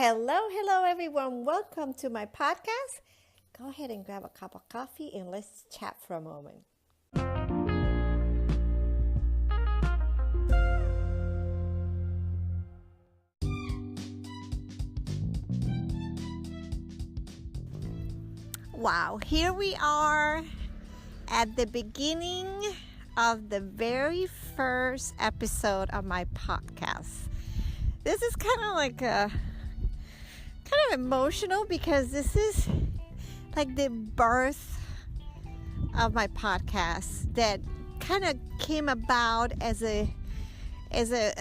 Hello, everyone. Welcome to my podcast. Go ahead and grab a cup of coffee and let's chat for a moment. Wow, here we are at the beginning of the very first episode of my podcast. This is kind of emotional because this is like the birth of my podcast that kind of came about as a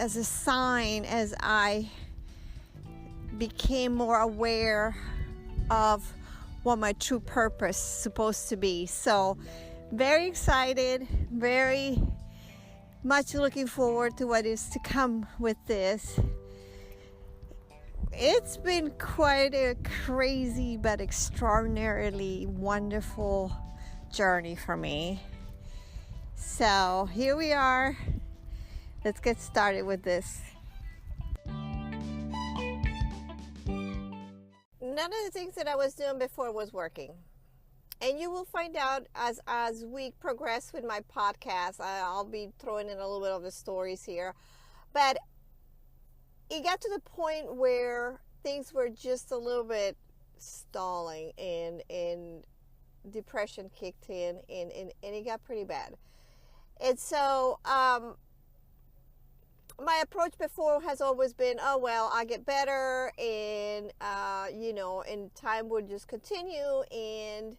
sign as I became more aware of what my true purpose is supposed to be. So very excited, very much looking forward to what is to come with this. It's been quite a crazy but extraordinarily wonderful journey for me. So here we are. Let's get started with this. None of the things that I was doing before was working. And you will find out as we progress with my podcast. I'll be throwing in a little bit of the stories here. But it got to the point where things were just a little bit stalling and depression kicked in and it got pretty bad. And so my approach before has always been, oh, well, I get better and, and time would just continue and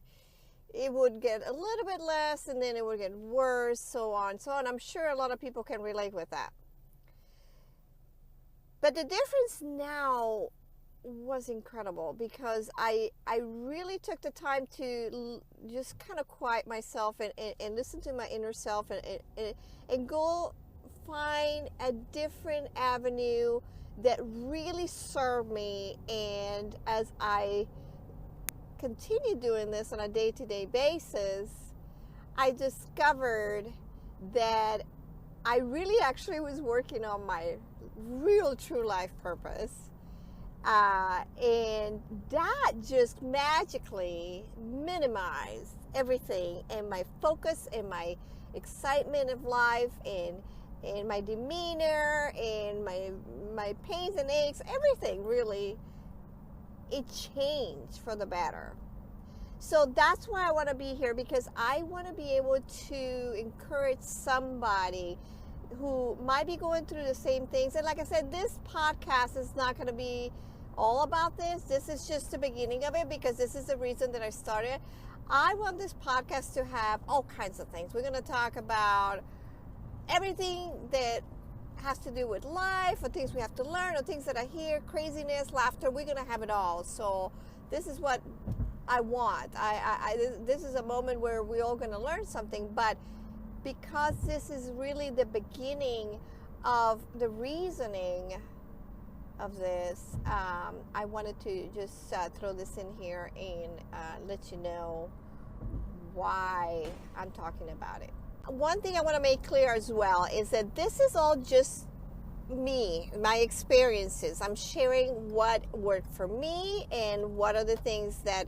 it would get a little bit less and then it would get worse, so on. I'm sure a lot of people can relate with that. But the difference now was incredible because I really took the time to just kind of quiet myself and listen to my inner self and go find a different avenue that really served me. And as I continue doing this on a day-to-day basis, I discovered that I really actually was working on my real true life purpose. And that just magically minimized everything and my focus and my excitement of life and my demeanor and my pains and aches, everything really, it changed for the better. So that's why I want to be here, because I want to be able to encourage somebody who might be going through the same things. And like I said, this podcast is not going to be all about this. This is just the beginning of it because this is the reason that I started. I want this podcast to have all kinds of things. We're going to talk about everything that has to do with life, or things we have to learn, or things that I hear, craziness, laughter. We're going to have it all. So this is what I want. This is a moment where we're all going to learn something, but because this is really the beginning of the reasoning of this, I wanted to just throw this in here and let you know why I'm talking about it. One thing I want to make clear as well is that this is all just me, my experiences. I'm sharing what worked for me and what are the things that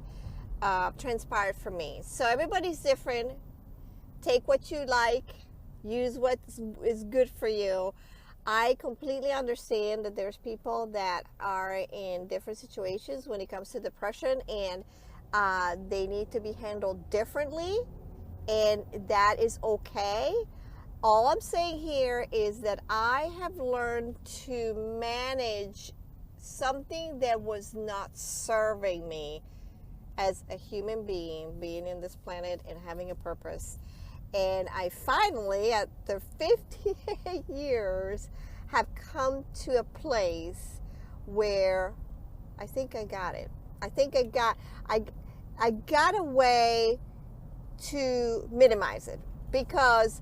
transpired for me. So everybody's different. Take what you like, use what is good for you. I completely understand that there's people that are in different situations when it comes to depression, and they need to be handled differently, and that is okay. All I'm saying here is that I have learned to manage something that was not serving me as a human being in this planet and having a purpose. And I finally, after 58 years, have come to a place where I think I got it. I think I got a way to minimize it, because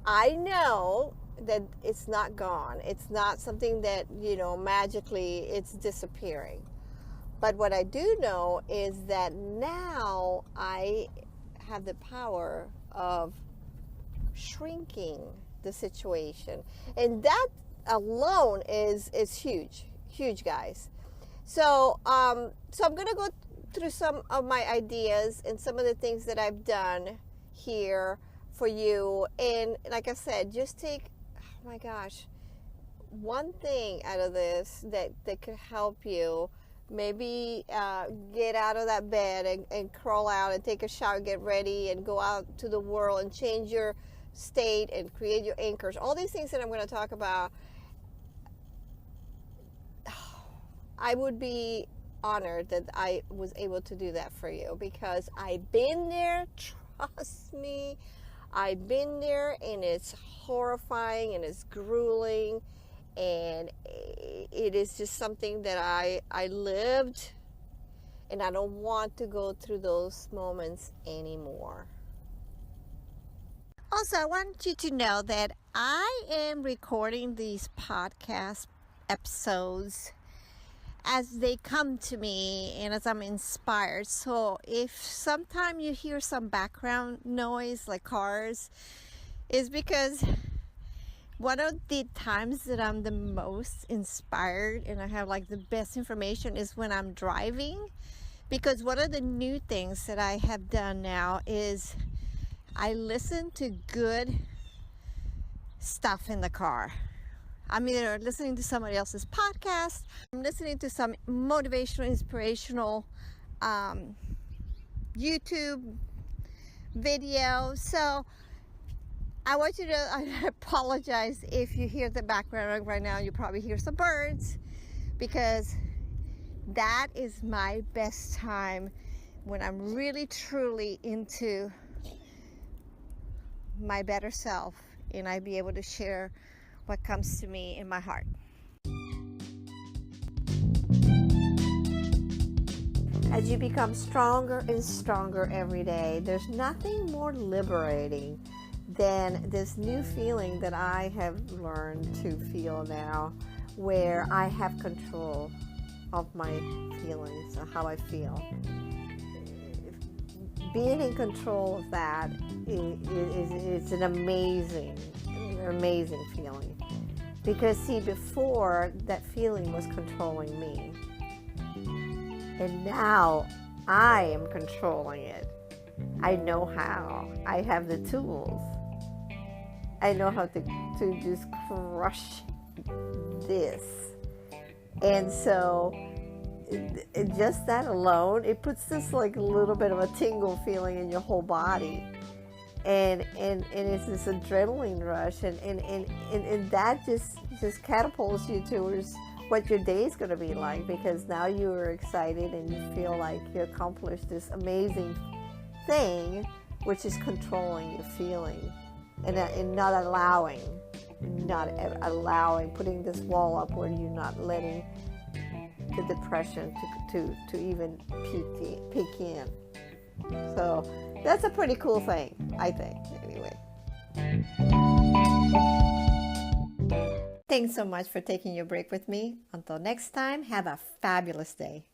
I know that it's not gone. It's not something that, magically it's disappearing. But what I do know is that now I have the power of shrinking the situation, and that alone is huge, guys. So I'm going to go through some of my ideas and some of the things that I've done here for you. And like I said, just take, oh my gosh, one thing out of this that could help you. Maybe get out of that bed and crawl out and take a shower, get ready, and go out to the world and change your state and create your anchors. All these things that I'm going to talk about, I would be honored that I was able to do that for you, because I've been there. Trust me, I've been there, and it's horrifying and it's grueling, and it is just something that I lived, and I don't want to go through those moments anymore. Also, I want you to know that I am recording these podcast episodes as they come to me and as I'm inspired. So if sometime you hear some background noise like cars, is because one of the times that I'm the most inspired and I have like the best information is when I'm driving. Because one of the new things that I have done now is I listen to good stuff in the car. I'm either listening to somebody else's podcast, I'm listening to some motivational, inspirational YouTube video. So I want you to, I apologize if you hear the background right now. You probably hear some birds, because that is my best time when I'm really truly into my better self, and I be able to share what comes to me in my heart. As you become stronger and stronger every day, there's nothing more liberating than this new feeling that I have learned to feel now, where I have control of my feelings, or how I feel. Being in control of that is an amazing feeling. Because see, before, that feeling was controlling me. And now I am controlling it. I know how. I have the tools. I know how to just crush this. And so just that alone, it puts this like a little bit of a tingle feeling in your whole body. And it's this adrenaline rush, and that just catapults you towards what your day is going to be like, because now you are excited and you feel like you accomplished this amazing thing, which is controlling your feeling and not allowing, putting this wall up where you're not letting the depression to even peek in. So that's a pretty cool thing, I think, anyway. Thanks so much for taking your break with me. Until next time, have a fabulous day.